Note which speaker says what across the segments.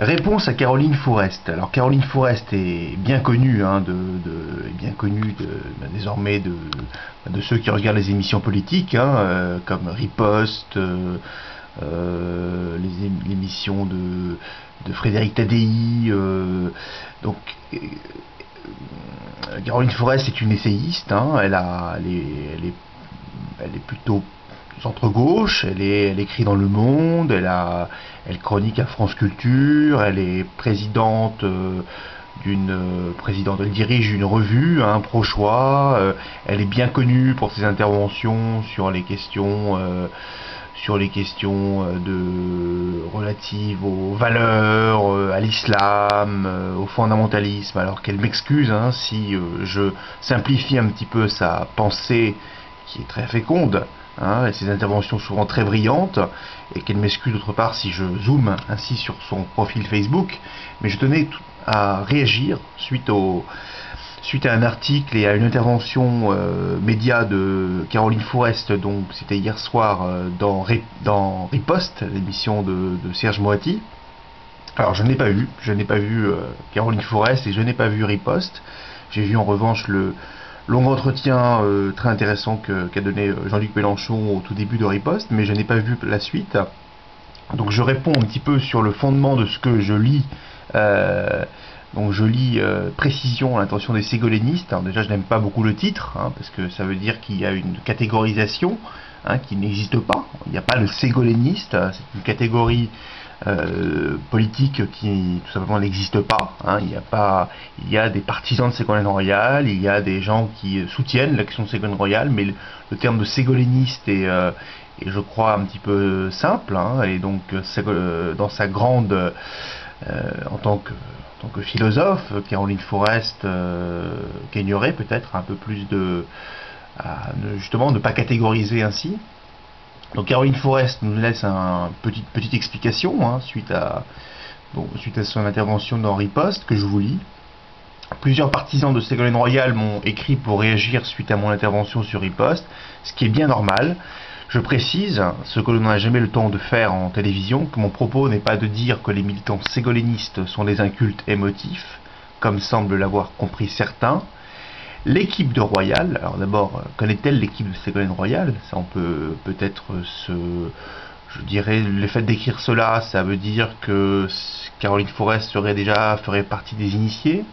Speaker 1: Réponse à Caroline Fourest. Alors Caroline Fourest est bien connue, désormais de ceux qui regardent les émissions politiques, comme Riposte, l'émission de Frédéric Tadei. Donc Caroline Fourest est une essayiste. Elle est plutôt centre-gauche, elle écrit dans Le Monde, elle chronique à France Culture, elle est présidente elle dirige une revue, Pro-Choix, elle est bien connue pour ses interventions sur les questions relatives aux valeurs, à l'islam, au fondamentalisme, alors qu'elle m'excuse si je simplifie un petit peu sa pensée qui est très féconde, et ses interventions souvent très brillantes, et qu'elle m'excuse d'autre part si je zoome ainsi sur son profil Facebook. Mais je tenais à réagir suite à un article et à une intervention média de Caroline Fourest, donc c'était hier soir dans Riposte, l'émission de Serge Moati. Alors je n'ai pas vu Caroline Fourest et je n'ai pas vu Riposte. J'ai vu en revanche le long entretien très intéressant qu'a donné Jean-Luc Mélenchon au tout début de Riposte, mais je n'ai pas vu la suite. Donc je réponds un petit peu sur le fondement de ce que je lis. Donc je lis précision à l'intention des ségolénistes. Alors déjà je n'aime pas beaucoup le titre, parce que ça veut dire qu'il y a une catégorisation qui n'existe pas. Il n'y a pas le ségoléniste, c'est une catégorie politique qui tout simplement n'existe pas. Il y a des partisans de Ségolène Royal, il y a des gens qui soutiennent l'action de Ségolène Royal, mais le terme de ségoléniste est je crois un petit peu simple, et donc dans sa grande en tant que philosophe, Caroline Fourest gagnerait peut-être un peu plus justement ne pas catégoriser ainsi. Donc Caroline Fourest nous laisse une petite explication suite à son intervention dans Riposte, que je vous lis. Plusieurs partisans de Ségolène Royal m'ont écrit pour réagir suite à mon intervention sur Riposte, ce qui est bien normal. Je précise, ce que l'on n'a jamais le temps de faire en télévision, que mon propos n'est pas de dire que les militants ségolénistes sont des incultes émotifs, comme semblent l'avoir compris certains. L'équipe de Royal, alors d'abord, connaît-elle l'équipe de Ségolène Royal? Ça, on peut peut-être je dirais, le fait d'écrire cela, ça veut dire que Caroline Fourest ferait partie des initiés,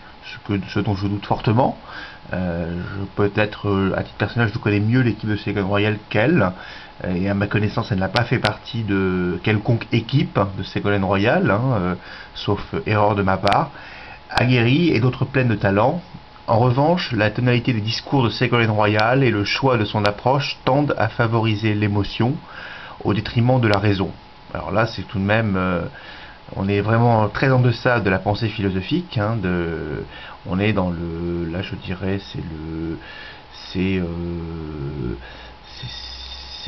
Speaker 1: ce dont je doute fortement. Peut-être, à titre personnel, je connais mieux l'équipe de Ségolène Royal qu'elle, et à ma connaissance, elle n'a pas fait partie de quelconque équipe de Ségolène Royal, sauf erreur de ma part. Aguerrie et d'autres pleines de talent. En revanche, la tonalité des discours de Ségolène Royal et le choix de son approche tendent à favoriser l'émotion au détriment de la raison. Alors là, c'est tout de même... on est vraiment très en deçà de la pensée philosophique. On est dans le... Là, je dirais, c'est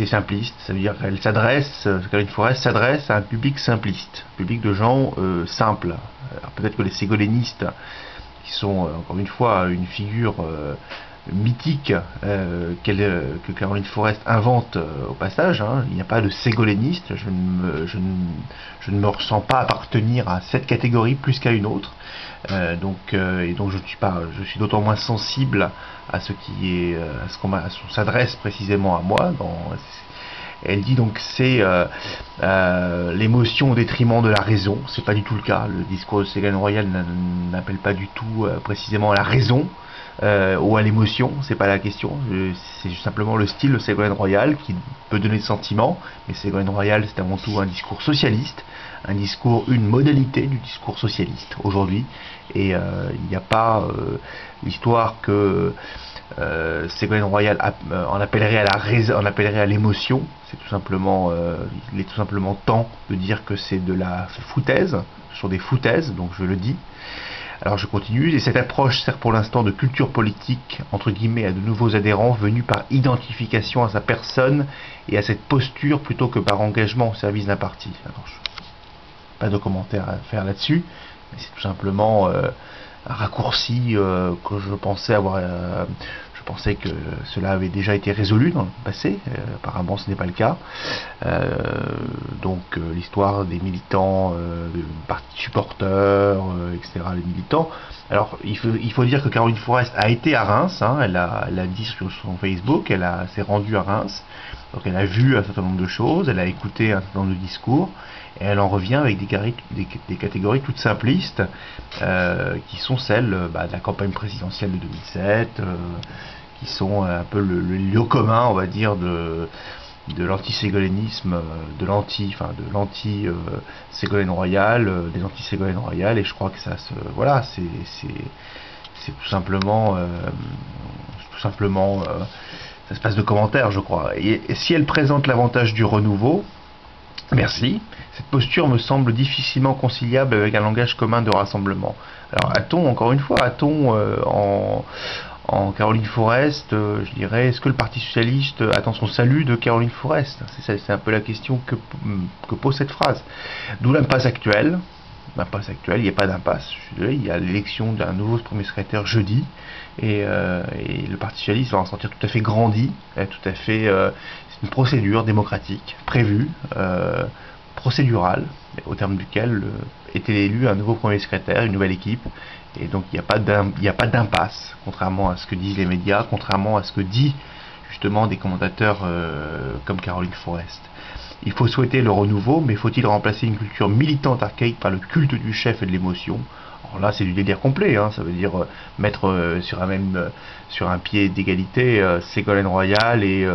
Speaker 1: simpliste. Ça veut dire Caroline Fourest s'adresse à un public simpliste, un public de gens simples. Alors peut-être que les ségolénistes, qui sont encore une fois une figure mythique que Caroline Fourest invente au passage. Il n'y a pas de ségoléniste. Je ne me ressens pas appartenir à cette catégorie plus qu'à une autre. Donc je suis d'autant moins sensible à ce qu'on s'adresse précisément à moi. Elle dit donc c'est l'émotion au détriment de la raison. C'est pas du tout le cas. Le discours de Ségolène Royal n'appelle pas du tout précisément à la raison ou à l'émotion. C'est pas la question. C'est simplement le style de Ségolène Royal qui peut donner le sentiment. Mais Ségolène Royal, c'est avant tout un discours socialiste, une modalité du discours socialiste aujourd'hui. Et il n'y a pas l'histoire que Ségolène Royal en appellerait à l'émotion. Il est tout simplement temps de dire que c'est de la foutaise, ce sont des foutaises, donc je le dis. Alors je continue, et cette approche sert pour l'instant de culture politique, entre guillemets, à de nouveaux adhérents venus par identification à sa personne et à cette posture plutôt que par engagement au service d'un parti. Alors, pas de commentaire à faire là-dessus, mais c'est tout simplement un raccourci que je pensais pensais que cela avait déjà été résolu dans le passé. Apparemment, ce n'est pas le cas. Donc, l'histoire des militants, de partis supporters, etc., les militants. Alors, il faut dire que Caroline Forest a été à Reims. Hein, elle a dit sur son Facebook, s'est rendue à Reims. Donc, elle a vu un certain nombre de choses, elle a écouté un certain nombre de discours, et elle en revient avec des catégories toutes simplistes, qui sont celles de la campagne présidentielle de 2007, qui sont un peu le lieu commun, on va dire, de l'anti-ségolènisme, de l'anti-Ségolène Royal, des anti-Ségolène Royal, et je crois que ça voilà, c'est tout simplement, ça se passe de commentaires, je crois. Et si elle présente l'avantage du renouveau, merci, cette posture me semble difficilement conciliable avec un langage commun de rassemblement. Alors, encore une fois, en Caroline Forest, je dirais, est-ce que le Parti Socialiste attend son salut de Caroline Forest? C'est un peu la question que pose cette phrase. D'où l'impasse actuelle. Il n'y a pas d'impasse. Je suis désolé, il y a l'élection d'un nouveau premier secrétaire jeudi, et le Parti Socialiste va en sortir tout à fait grandi, tout à fait. C'est une procédure démocratique prévue, procédurale, au terme duquel était élu un nouveau premier secrétaire, une nouvelle équipe, et donc il n'y a pas d'impasse, contrairement à ce que disent les médias, contrairement à ce que dit justement des commentateurs comme Caroline Forest. Il faut souhaiter le renouveau, mais faut-il remplacer une culture militante archaïque par le culte du chef et de l'émotion? Alors là, c'est du délire complet, hein. Ça veut dire mettre sur un pied d'égalité Ségolène Royal et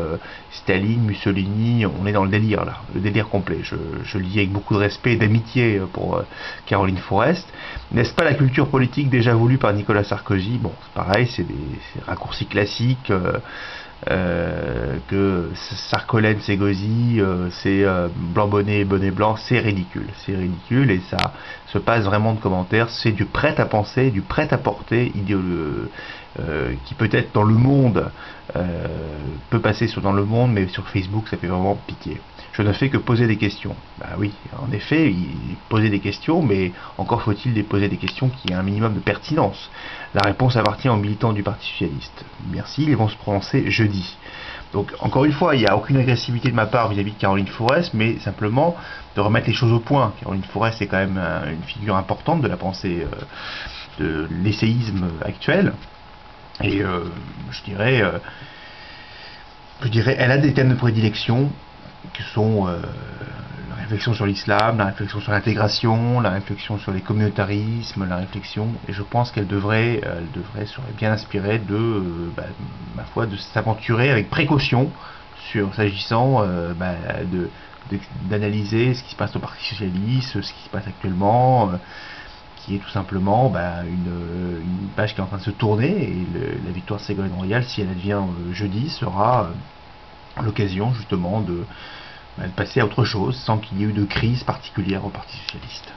Speaker 1: Staline, Mussolini. On est dans le délire là, le délire complet. Je le dis avec beaucoup de respect et d'amitié pour Caroline Forest. N'est-ce pas la culture politique déjà voulue par Nicolas Sarkozy? Bon, c'est pareil, c'est des raccourcis classiques. Que Sarkolène, Ségolène, c'est blanc bonnet, bonnet blanc, c'est ridicule, et ça se passe vraiment de commentaires, c'est du prêt à penser, du prêt à porter qui peut-être dans le monde peut passer dans le monde, mais sur Facebook ça fait vraiment pitié. Je ne fais que poser des questions. Bah oui, en effet, poser des questions, mais encore faut-il poser des questions qui aient un minimum de pertinence. La réponse appartient aux militants du Parti Socialiste. Merci, ils vont se prononcer jeudi. Donc, encore une fois, il n'y a aucune agressivité de ma part vis-à-vis de Caroline Forest, mais simplement de remettre les choses au point. Caroline Forest est quand même une figure importante de la pensée de l'essayisme actuel. Et je dirais, elle a des thèmes de prédilection, qui sont la réflexion sur l'islam, la réflexion sur l'intégration, la réflexion sur les communautarismes, et je pense qu'elle serait bien inspirée ma foi, de s'aventurer avec précaution s'agissant d'analyser ce qui se passe au Parti Socialiste, ce qui se passe actuellement, qui est tout simplement une page qui est en train de se tourner, et la victoire de Ségolène Royal, si elle advient jeudi, sera l'occasion justement de passer à autre chose sans qu'il y ait eu de crise particulière au Parti Socialiste.